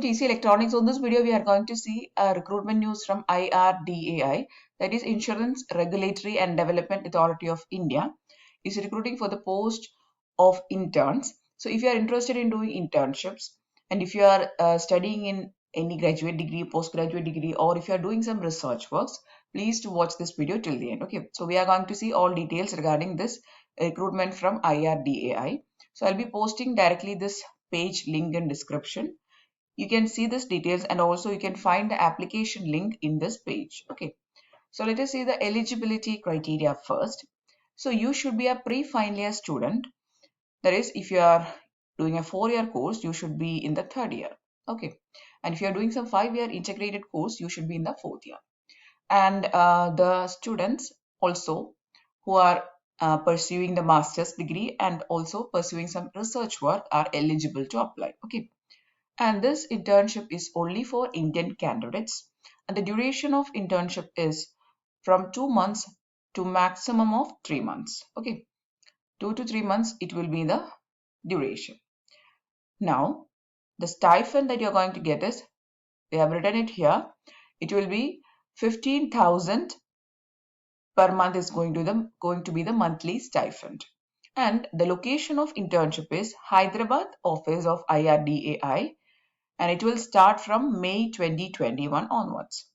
from TC Electronics. On this video, we are going to see recruitment news from IRDAI, that is Insurance Regulatory and Development Authority of India, is recruiting for the post of interns. So if you are interested in doing internships, and if you are studying in any graduate degree, postgraduate degree, or if you are doing some research works, please to watch this video till the end. Okay, so we are going to see all details regarding this recruitment from IRDAI. So I'll be posting directly this page link in description. You can see this details, and also you can find the application link in this page. Okay, so let us see the eligibility criteria first. So you should be a pre-final year student. That is, if you are doing a 4-year course, you should be in the 3rd year. Okay, and if you are doing some 5-year integrated course, you should be in the 4th year. And the students also who are pursuing the master's degree and also pursuing some research work are eligible to apply. Okay, and this internship is only for Indian candidates, and the duration of internship is from 2 months to maximum of 3 months. Okay, 2 to 3 months it will be the duration. Now the stipend that you're going to get is, they have written it here, it will be 15,000 per month is going to be the monthly stipend. And the location of internship is Hyderabad office of IRDAI, and it will start from May 2021 onwards.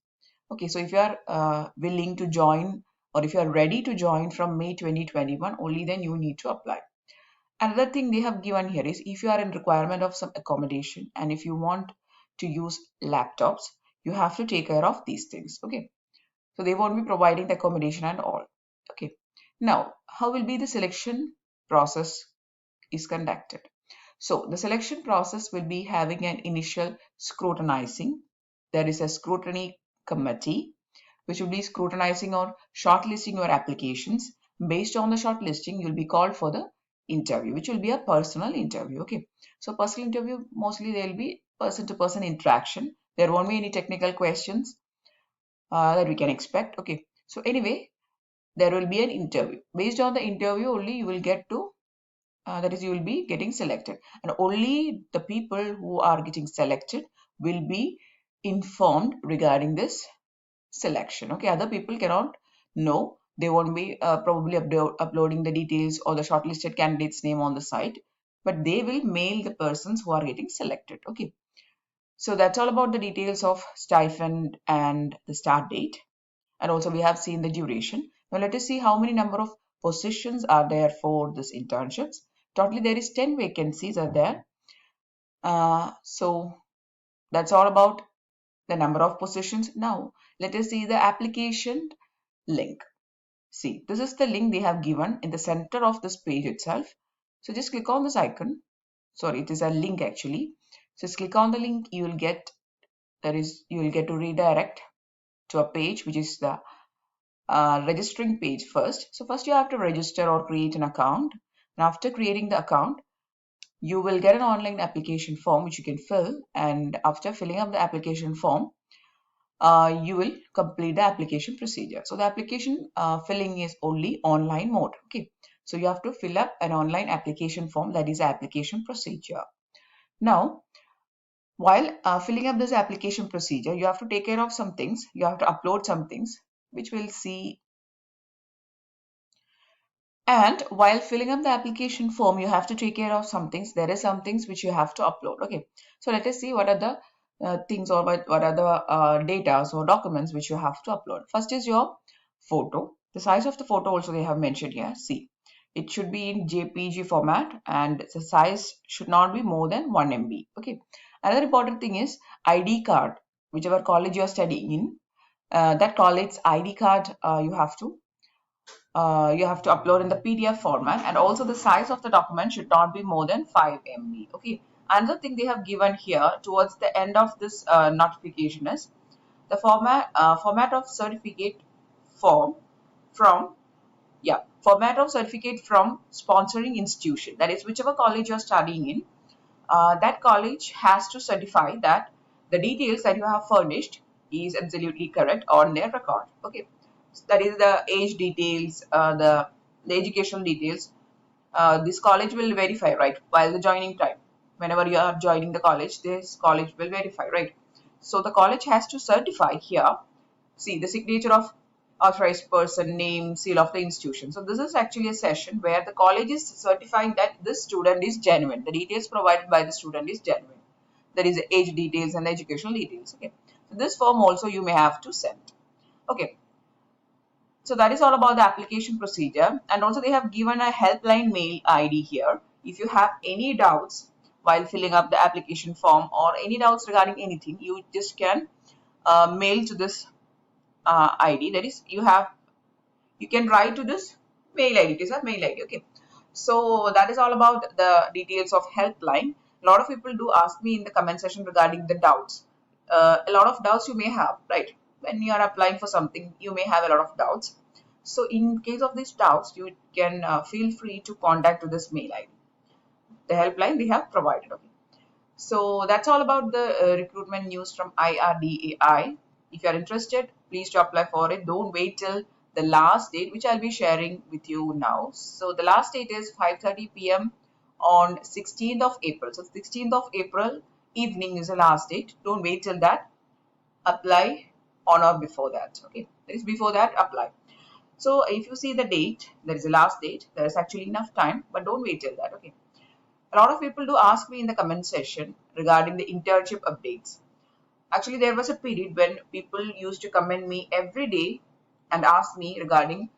Okay, so if you are willing to join, or if you are ready to join from May 2021, only then you need to apply. Another thing they have given here is, if you are in requirement of some accommodation and if you want to use laptops, you have to take care of these things. Okay, so they won't be providing the accommodation and all. Okay, now how will be the selection process is conducted? So the selection process will be having an initial scrutinizing. There is a scrutiny committee which will be scrutinizing or shortlisting your applications. Based on the shortlisting, you'll be called for the interview, which will be a personal interview. Okay, so personal interview, mostly there will be person-to-person interaction. There won't be any technical questions that we can expect. Okay, so anyway, there will be an interview. Based on the interview only, you will get to that is, you will be getting selected, and only the people who are getting selected will be informed regarding this selection. Okay, other people cannot know. They won't be probably uploading the details or the shortlisted candidate's name on the site, but they will mail the persons who are getting selected. Okay, so that's all about the details of stipend and the start date, and also we have seen the duration. Now let us see how many number of positions are there for this internships. Totally there is 10 vacancies are there. So that's all about the number of positions. Now let us see the application link. See, this is the link they have given in the center of this page itself. So just click on this icon. Sorry, it is a link actually. So just click on the link. You will get to redirect to a page which is the registering page first. So first you have to register or create an account. And after creating the account, you will get an online application form which you can fill. And after filling up the application form, you will complete the application procedure. So the application filling is only online mode. Okay, so you have to fill up an online application form, that is application procedure. Now, while filling up this application procedure, you have to take care of some things. You have to upload some things, which we'll see. And while filling up the application form, you have to take care of some things. There are some things which you have to upload. Okay, so let us see what are the things, or what are the data or documents which you have to upload. First is your photo. The size of the photo also they have mentioned here. See, it should be in JPG format, and the size should not be more than 1 MB. Okay, another important thing is ID card. Whichever college you are studying in, that college's ID card you have to upload in the PDF format, and also the size of the document should not be more than 5 MB. Okay, another thing they have given here towards the end of this notification is the format of certificate form from sponsoring institution. That is, whichever college you are studying in, that college has to certify that the details that you have furnished is absolutely correct on their record. Okay, that is the age details, the educational details. This college will verify right while the joining time. whenever you are joining the college, this college will verify, right? So the college has to certify here. See the signature of authorized person, name, seal of the institution. So this is actually a session where the college is certifying that this student is genuine. The details provided by the student is genuine. There is age details and the educational details. Okay. So this form also you may have to send. Okay. So that is all about the application procedure, and also they have given a helpline mail ID here. If you have any doubts while filling up the application form or any doubts regarding anything, you just can mail to this ID. That is, you can write to this mail ID. It is a mail ID. Okay. So that is all about the details of helpline. A lot of people do ask me in the comment section regarding the doubts. A lot of doubts you may have, right? When you are applying for something, you may have a lot of doubts. So in case of these doubts, you can feel free to contact to this mail ID. The helpline they have provided. Okay. So that's all about the recruitment news from IRDAI. If you are interested, please to apply for it. Don't wait till the last date, which I'll be sharing with you now. So the last date is 5:30 p.m. on 16th of April. So 16th of April evening is the last date. Don't wait till that. Apply on or before that. Okay, that is before that, apply. So if you see the date, there is the last date. There is actually enough time, but don't wait till that. Okay. A lot of people do ask me in the comment section regarding the internship updates. Actually, there was a period when people used to comment me every day and ask me regarding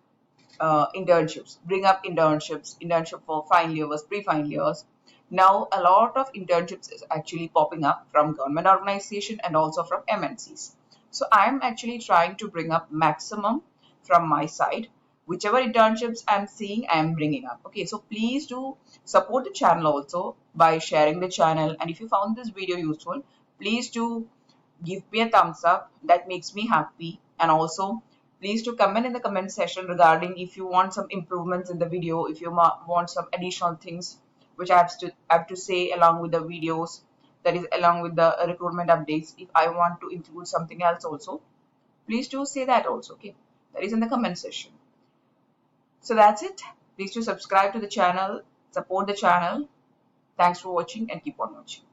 internships, bring up internships, internship for final years, pre-final years. Now, a lot of internships is actually popping up from government organization and also from MNCs. So I'm actually trying to bring up maximum from my side. Whichever internships I'm seeing, I'm bringing up. Okay, so please do support the channel also by sharing the channel. And if you found this video useful, please do give me a thumbs up. That makes me happy. And also please to comment in the comment section regarding if you want some improvements in the video, if you want some additional things which I have to say along with the videos, that is along with the recruitment updates. If I want to include something else also, please do say that also. Okay, that is in the comment section. So that's it. Please do subscribe to the channel, support the channel. Thanks for watching and keep on watching.